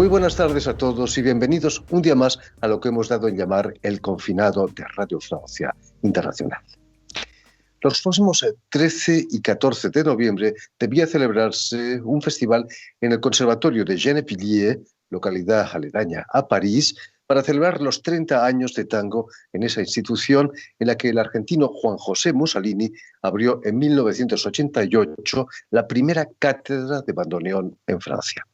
Muy buenas tardes a todos y bienvenidos un día más a lo que hemos dado en llamar el confinado de Radio Francia Internacional. Los próximos 13 y 14 de noviembre debía celebrarse un festival en el Conservatorio de Gennevilliers, localidad aledaña a París, para celebrar los 30 años de tango en esa institución en la que el argentino Juan José Mussolini abrió en 1988 la primera cátedra de bandoneón en Francia.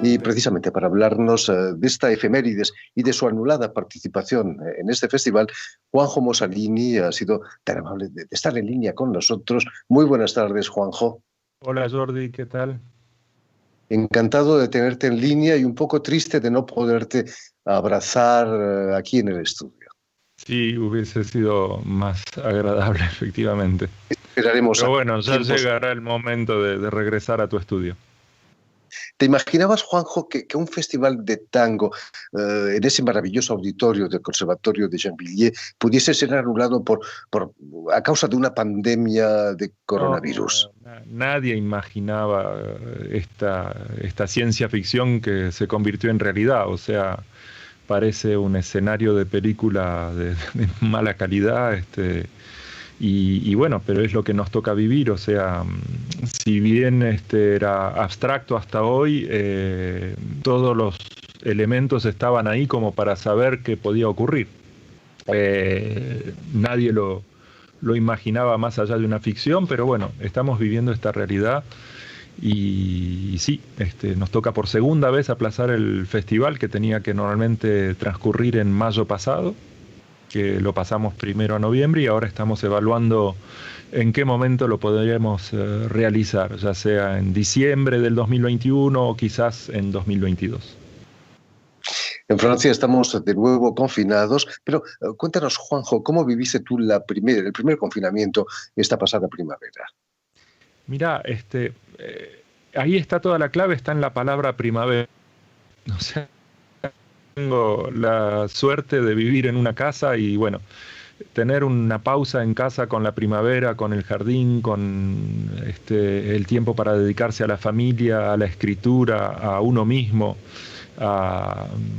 Y precisamente para hablarnos de esta efemérides y de su anulada participación en este festival, Juanjo Mussolini ha sido tan amable de estar en línea con nosotros. Muy buenas tardes, Juanjo. Hola Jordi, ¿qué tal? Encantado de tenerte en línea y un poco triste de no poderte abrazar aquí en el estudio. Sí, hubiese sido más agradable, efectivamente. Esperaremos. Pero bueno, ya llegará el momento de regresar a tu estudio. ¿Te imaginabas, Juanjo, que un festival de tango en ese maravilloso auditorio del Conservatorio de Gennevilliers pudiese ser anulado a causa de una pandemia de coronavirus? No, nadie imaginaba esta ciencia ficción que se convirtió en realidad. O sea, parece un escenario de película de mala calidad, y bueno, pero es lo que nos toca vivir. O sea, si bien era abstracto hasta hoy, todos los elementos estaban ahí como para saber qué podía ocurrir. Nadie lo imaginaba más allá de una ficción, pero bueno, estamos viviendo esta realidad. Y sí, nos toca por segunda vez aplazar el festival que tenía que normalmente transcurrir en mayo pasado, que lo pasamos primero a noviembre, y ahora estamos evaluando en qué momento lo podríamos realizar, ya sea en diciembre del 2021 o quizás en 2022. En Francia estamos de nuevo confinados, pero cuéntanos, Juanjo, ¿cómo viviste tú el primer confinamiento esta pasada primavera? Mira, ahí está toda la clave, está en la palabra primavera. O sea, tengo la suerte de vivir en una casa y bueno, tener una pausa en casa con la primavera, con el jardín, con el tiempo para dedicarse a la familia, a la escritura, a uno mismo.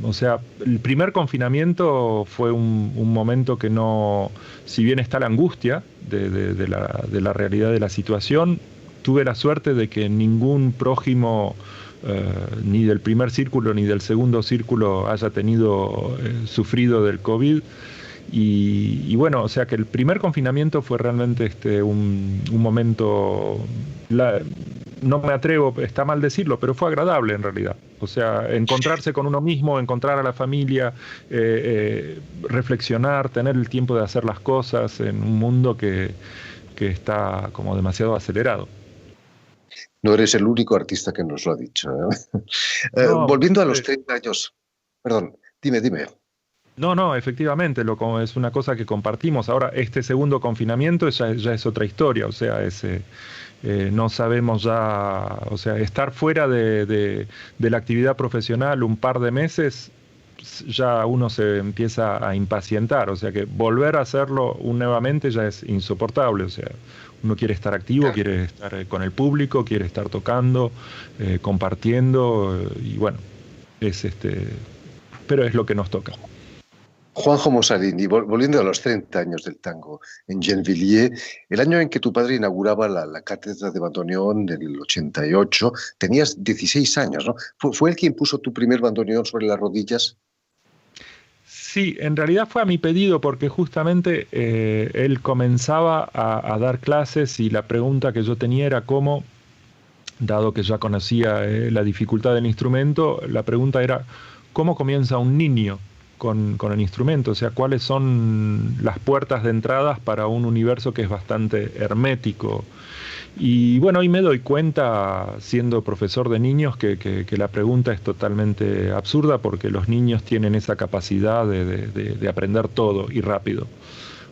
O sea, el primer confinamiento fue un momento que no, si bien está la angustia de la realidad de la situación, tuve la suerte de que ningún prójimo, ni del primer círculo ni del segundo círculo, haya sufrido del COVID. Y bueno, o sea que el primer confinamiento fue realmente un momento, no me atrevo, está mal decirlo, pero fue agradable en realidad. O sea, encontrarse con uno mismo, encontrar a la familia, reflexionar, tener el tiempo de hacer las cosas en un mundo que está como demasiado acelerado. No eres el único artista que nos lo ha dicho. No, volviendo a los 30 años. Perdón, dime. No, efectivamente, es una cosa que compartimos. Ahora, este segundo confinamiento ya es otra historia. O sea, no sabemos ya, o sea, estar fuera de la actividad profesional un par de meses, ya uno se empieza a impacientar. O sea, que volver a hacerlo nuevamente ya es insoportable. O sea, uno quiere estar activo, quiere estar con el público, quiere estar tocando, compartiendo, y bueno, pero es lo que nos toca. Juanjo Mussolini, volviendo a los 30 años del tango en Gennevilliers, el año en que tu padre inauguraba la cátedra de bandoneón del 88, tenías 16 años, ¿no? ¿Fue él quien puso tu primer bandoneón sobre las rodillas? Sí, en realidad fue a mi pedido porque justamente él comenzaba a dar clases y la pregunta que yo tenía era cómo, dado que ya conocía la dificultad del instrumento, la pregunta era cómo comienza un niño con el instrumento, o sea, cuáles son las puertas de entradas para un universo que es bastante hermético. Y bueno, hoy me doy cuenta, siendo profesor de niños, que la pregunta es totalmente absurda porque los niños tienen esa capacidad de aprender todo y rápido.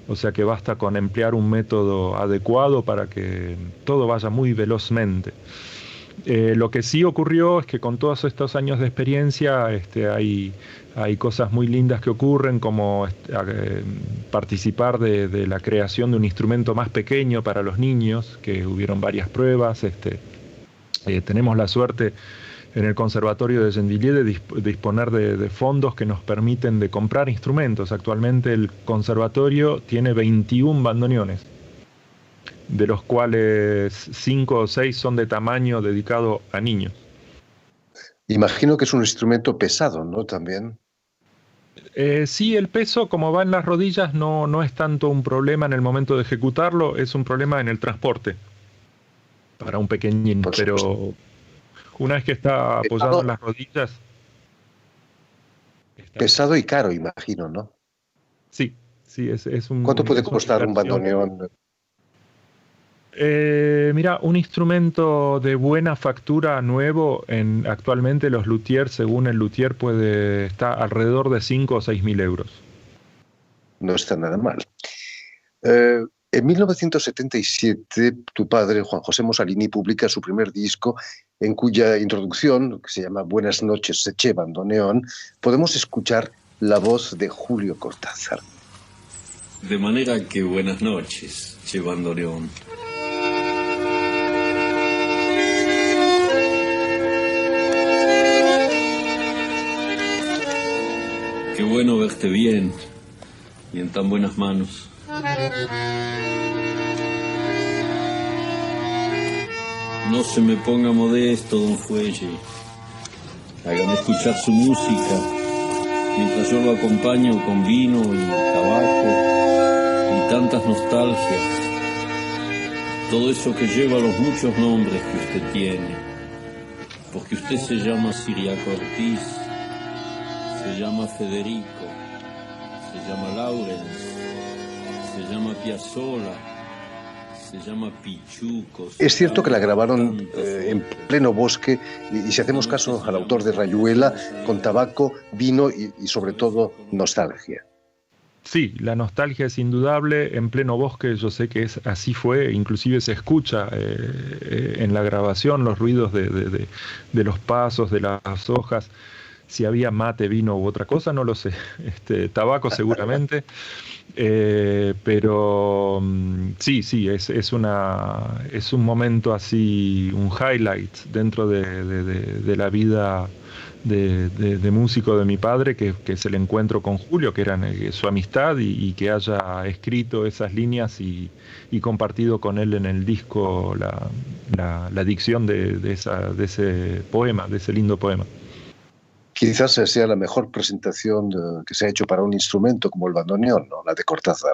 O sea que basta con emplear un método adecuado para que todo vaya muy velozmente. Lo que sí ocurrió es que con todos estos años de experiencia hay cosas muy lindas que ocurren, como participar de la creación de un instrumento más pequeño para los niños, que hubieron varias pruebas. Tenemos la suerte en el Conservatorio de Gennevilliers de disponer de fondos que nos permiten de comprar instrumentos. Actualmente el conservatorio tiene 21 bandoneones, de los cuales 5 o 6 son de tamaño dedicado a niños. Imagino que es un instrumento pesado, ¿no? También. Sí, el peso, como va en las rodillas, no es tanto un problema en el momento de ejecutarlo, es un problema en el transporte para un pequeñín, pero una vez que está apoyado en las rodillas... Pesado y caro, imagino, ¿no? Sí, es un... ¿Cuánto puede costar un bandoneón? Mira, un instrumento de buena factura nuevo, actualmente los luthiers, según el luthier, puede estar alrededor de 5 o 6 mil euros. No está nada mal. En 1977, tu padre, Juan José Mossalini, publica su primer disco, en cuya introducción, que se llama Buenas noches, Che Bandoneón, podemos escuchar la voz de Julio Cortázar. De manera que buenas noches, Che Bandoneón. Qué bueno verte bien y en tan buenas manos. No se me ponga modesto, don Fuelle. Hágame escuchar su música mientras yo lo acompaño con vino y tabaco y tantas nostalgias. Todo eso que lleva los muchos nombres que usted tiene. Porque usted se llama Siriaco Ortiz, se llama Federico, se llama Laurens, se llama Piazzolla, se llama Pichuco. Es cierto que la grabaron en pleno bosque y si hacemos caso al autor de Rayuela, con tabaco, vino y sobre todo nostalgia. Sí, la nostalgia es indudable, en pleno bosque yo sé que así fue, inclusive se escucha en la grabación los ruidos de los pasos, de las hojas. Si había mate, vino u otra cosa, no lo sé. Tabaco seguramente. Pero sí, es un momento así, un highlight dentro de la vida de músico de mi padre, que es el encuentro con Julio, que era su amistad y que haya escrito esas líneas y compartido con él en el disco la dicción de ese poema, de ese lindo poema. Quizás sea la mejor presentación que se ha hecho para un instrumento como el bandoneón, ¿no? La de Cortázar.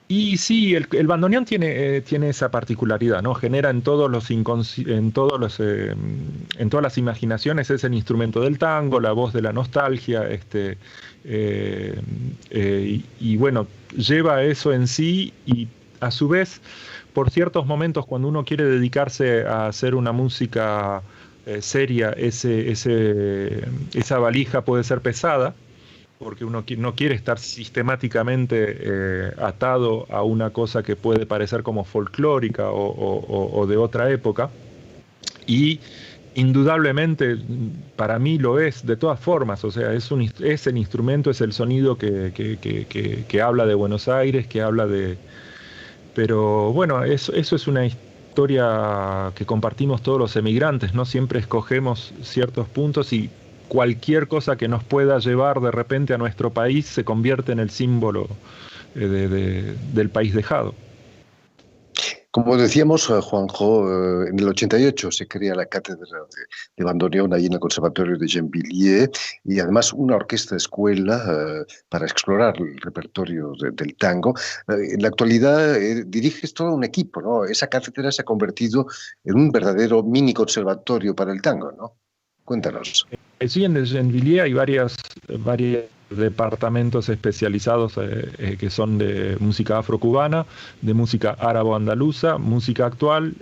Y sí, el bandoneón tiene esa particularidad, ¿no? Genera en todas las imaginaciones, es el instrumento del tango, la voz de la nostalgia, y bueno, lleva eso en sí y a su vez, por ciertos momentos, cuando uno quiere dedicarse a hacer una música seria, esa valija puede ser pesada, porque uno no quiere estar sistemáticamente atado a una cosa que puede parecer como folclórica o de otra época. Y indudablemente para mí lo es de todas formas, o sea, es el instrumento, es el sonido que habla de Buenos Aires, que habla de... Pero bueno, eso es una historia que compartimos todos los emigrantes, ¿no? Siempre escogemos ciertos puntos y cualquier cosa que nos pueda llevar de repente a nuestro país se convierte en el símbolo del país dejado. Como decíamos, Juanjo, en el 88 se crea la cátedra de bandoneón ahí en el Conservatorio de Gennevilliers y además una orquesta escuela para explorar el repertorio del tango. En la actualidad diriges todo un equipo, ¿no? Esa cátedra se ha convertido en un verdadero mini conservatorio para el tango, ¿no? Cuéntanos. Sí, en Gennevilliers hay varias departamentos especializados que son de música afrocubana, de música árabo-andaluza, música actual,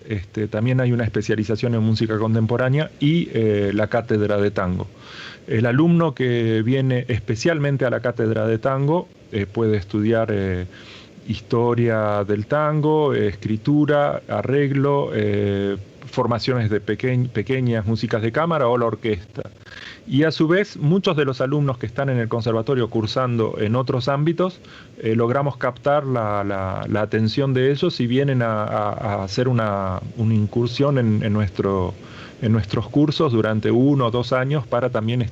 también hay una especialización en música contemporánea y la cátedra de tango. El alumno que viene especialmente a la cátedra de tango puede estudiar historia del tango, escritura, arreglo, formaciones de pequeñas músicas de cámara o la orquesta. Y a su vez, muchos de los alumnos que están en el conservatorio cursando en otros ámbitos, logramos captar la atención de ellos y vienen a hacer una incursión en nuestros cursos durante 1 o 2 años para también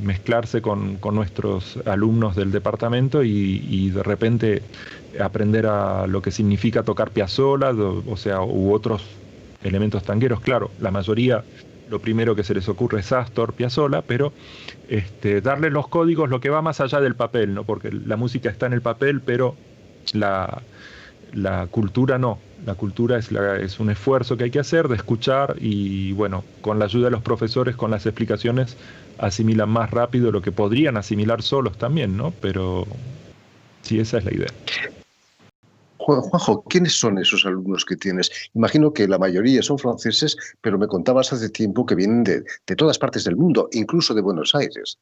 mezclarse con nuestros alumnos del departamento y de repente aprender a lo que significa tocar Piazzolla, u otros elementos tangueros. Claro, la mayoría, lo primero que se les ocurre es Astor Piazzolla, pero darle los códigos, lo que va más allá del papel, ¿no? Porque la música está en el papel, pero la cultura no. La cultura es un esfuerzo que hay que hacer de escuchar y, bueno, con la ayuda de los profesores, con las explicaciones, asimilan más rápido lo que podrían asimilar solos también, ¿no? Pero sí, esa es la idea. Juanjo, ¿quiénes son esos alumnos que tienes? Imagino que la mayoría son franceses, pero me contabas hace tiempo que vienen de todas partes del mundo, incluso de Buenos Aires.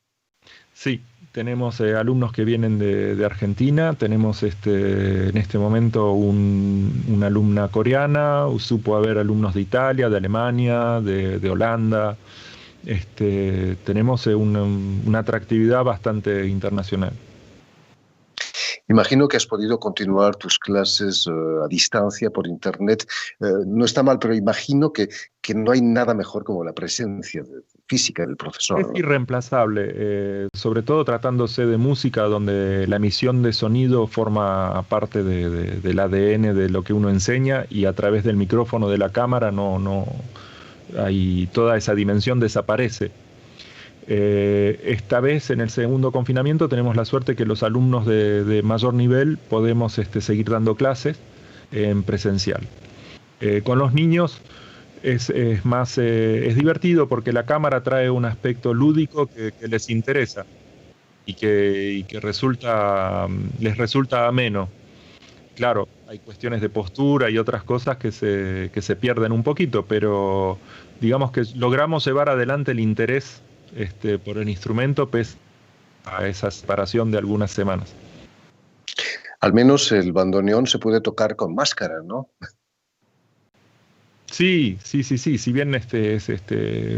Sí, tenemos alumnos que vienen de Argentina, tenemos en este momento una alumna coreana, supo haber alumnos de Italia, de Alemania, de Holanda. Tenemos una atractividad bastante internacional. Imagino que has podido continuar tus clases a distancia por internet. No está mal, pero imagino que no hay nada mejor como la presencia física del profesor. Es irreemplazable, sobre todo tratándose de música donde la emisión de sonido forma parte del ADN de lo que uno enseña y a través del micrófono de la cámara no hay, toda esa dimensión desaparece. Esta vez en el segundo confinamiento tenemos la suerte que los alumnos de mayor nivel podemos seguir dando clases en presencial. Con los niños es divertido porque la cámara trae un aspecto lúdico que les interesa y que les resulta ameno. Claro, hay cuestiones de postura y otras cosas que se pierden un poquito, pero digamos que logramos llevar adelante el interés por el instrumento pese a esa separación de algunas semanas. Al menos el bandoneón se puede tocar con máscara, ¿no? Sí, si bien es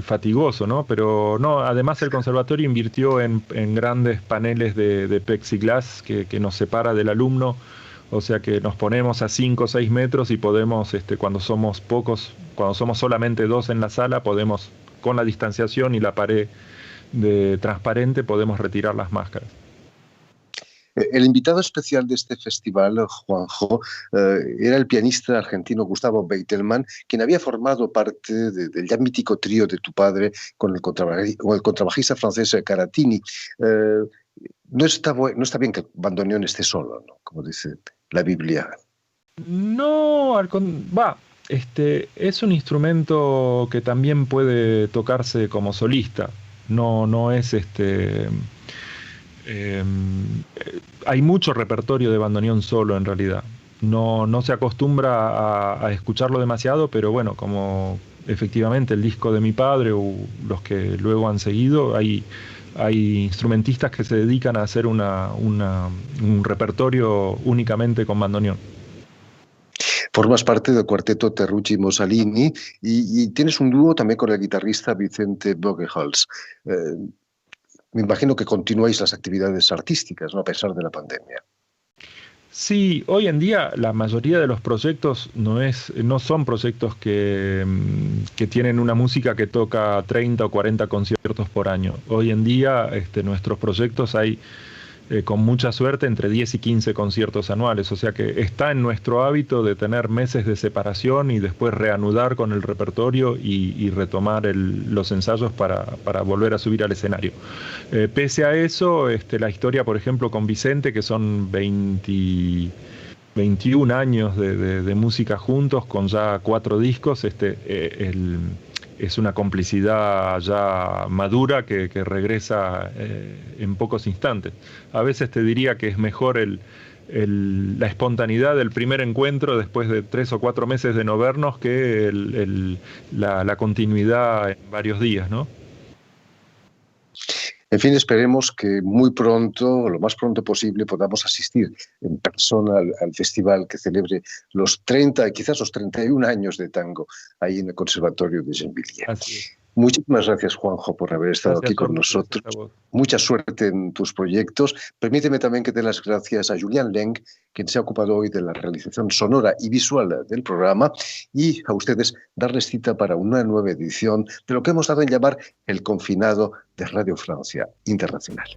fatigoso, ¿no? Pero no, además el conservatorio invirtió en grandes paneles de plexiglas que nos separa del alumno, o sea que nos ponemos a 5 o 6 metros y podemos, cuando somos pocos, cuando somos solamente 2 en la sala, podemos, con la distanciación y la pared transparente, podemos retirar las máscaras. El invitado especial de este festival, Juanjo, era el pianista argentino Gustavo Beitelman, quien había formado parte del ya mítico trío de tu padre con el contrabajista francés Caratini. No está bien que el bandoneón esté solo, ¿no? Como dice la Biblia. No, es un instrumento que también puede tocarse como solista. No es hay mucho repertorio de bandoneón solo en realidad. No se acostumbra a escucharlo demasiado, pero bueno, como efectivamente el disco de mi padre o los que luego han seguido, hay instrumentistas que se dedican a hacer un repertorio únicamente con bandoneón. Formas parte del cuarteto Terrucci Mossalini y tienes un dúo también con el guitarrista Vicente Bogeholz. Me imagino que continuáis las actividades artísticas, ¿no? A pesar de la pandemia. Sí, hoy en día la mayoría de los proyectos no son proyectos que tienen una música que toca 30 o 40 conciertos por año. Hoy en día nuestros proyectos hay con mucha suerte entre 10 y 15 conciertos anuales, o sea que está en nuestro hábito de tener meses de separación y después reanudar con el repertorio y retomar los ensayos para volver a subir al escenario. Pese a eso, la historia, por ejemplo, con Vicente, que son 21 años de música juntos, con ya 4 discos, es una complicidad ya madura que regresa en pocos instantes. A veces te diría que es mejor la espontaneidad del primer encuentro después de 3 o 4 meses de no vernos que la continuidad en varios días, ¿no? En fin, esperemos que muy pronto, lo más pronto posible, podamos asistir en persona al festival que celebre los 30, quizás los 31 años de tango ahí en el Conservatorio de Gennevilliers. Muchísimas gracias, Juanjo, por haber estado aquí con nosotros. Mucha suerte en tus proyectos. Permíteme también que dé las gracias a Julián Leng, quien se ha ocupado hoy de la realización sonora y visual del programa, y a ustedes darles cita para una nueva edición de lo que hemos dado en llamar El Confinado de Radio Francia Internacional.